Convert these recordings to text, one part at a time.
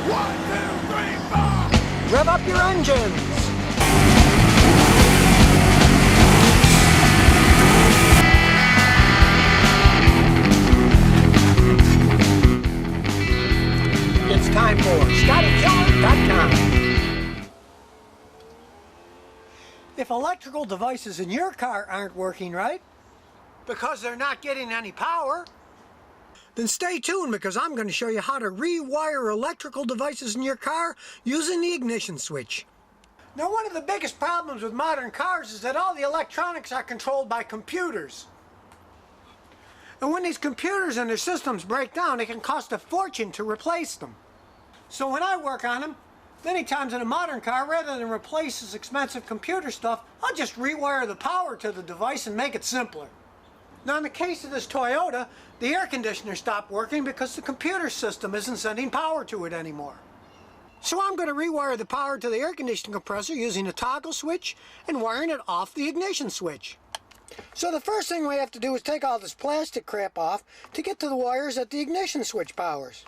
1, 2, 3, 4! Rev up your engines! It's time for ScottyKilmer.com. If electrical devices in your car aren't working right, because they're not getting any power, then stay tuned because I'm going to show you how to rewire electrical devices in your car using the ignition switch. Now, one of the biggest problems with modern cars is that all the electronics are controlled by computers. And when these computers and their systems break down, it can cost a fortune to replace them. So when I work on them, many times in a modern car, rather than replace this expensive computer stuff, I'll just rewire the power to the device and make it simpler. Now, in the case of this Toyota, the air conditioner stopped working because the computer system isn't sending power to it anymore. So I'm going to rewire the power to the air conditioning compressor using a toggle switch and wiring it off the ignition switch. So the first thing we have to do is take all this plastic crap off to get to the wires that the ignition switch powers.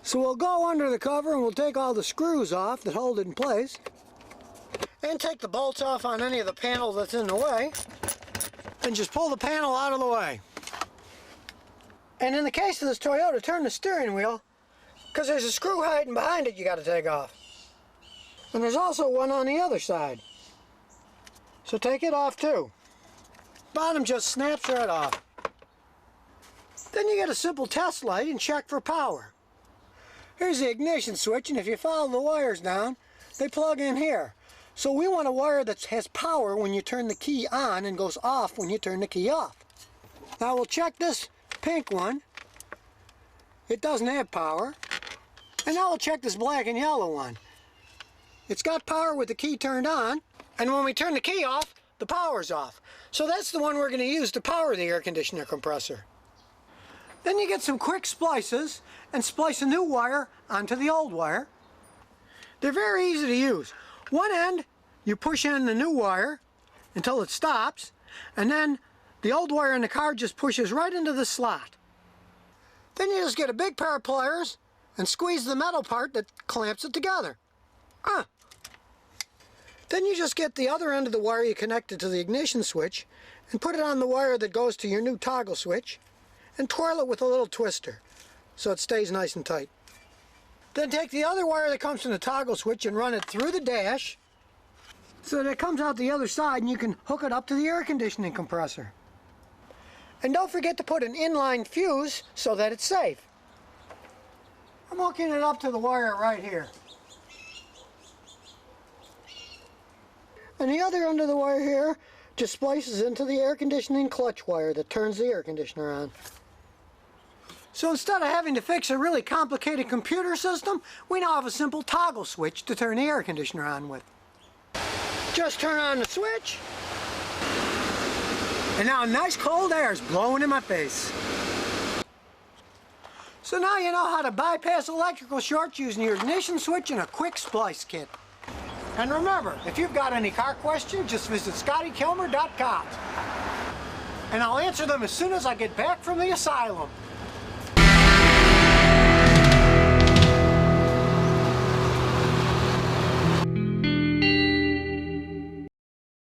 So we'll go under the cover and we'll take all the screws off that hold it in place, and take the bolts off on any of the panel that's in the way, and just pull the panel out of the way. And in the case of this Toyota, turn the steering wheel, because there's a screw hiding behind it you got to take off. And there's also one on the other side. So take it off too. Bottom just snaps right off. Then you get a simple test light and check for power. Here's the ignition switch, and if you follow the wires down, they plug in here. So we want a wire that has power when you turn the key on and goes off when you turn the key off. Now we'll check this pink one. It doesn't have power. And now we'll check this black and yellow one. It's got power with the key turned on, and when we turn the key off, the power's off. So that's the one we're going to use to power the air conditioner compressor. Then you get some quick splices and splice a new wire onto the old wire. They're very easy to use. One end, you push in the new wire until it stops, and then the old wire in the car just pushes right into the slot. Then you just get a big pair of pliers and squeeze the metal part that clamps it together. Then you just get the other end of the wire you connected to the ignition switch and put it on the wire that goes to your new toggle switch, and twirl it with a little twister so it stays nice and tight. Then take the other wire that comes from the toggle switch and run it through the dash so that it comes out the other side and you can hook it up to the air conditioning compressor. And don't forget to put an inline fuse so that it's safe. I'm hooking it up to the wire right here. And the other end of the wire here just splices into the air conditioning clutch wire that turns the air conditioner on. So instead of having to fix a really complicated computer system, we now have a simple toggle switch to turn the air conditioner on with. Just turn on the switch, and now nice cold air is blowing in my face. So now you know how to bypass electrical shorts using your ignition switch and a quick splice kit. And remember, if you've got any car questions, just visit ScottyKilmer.com. And I'll answer them as soon as I get back from the asylum.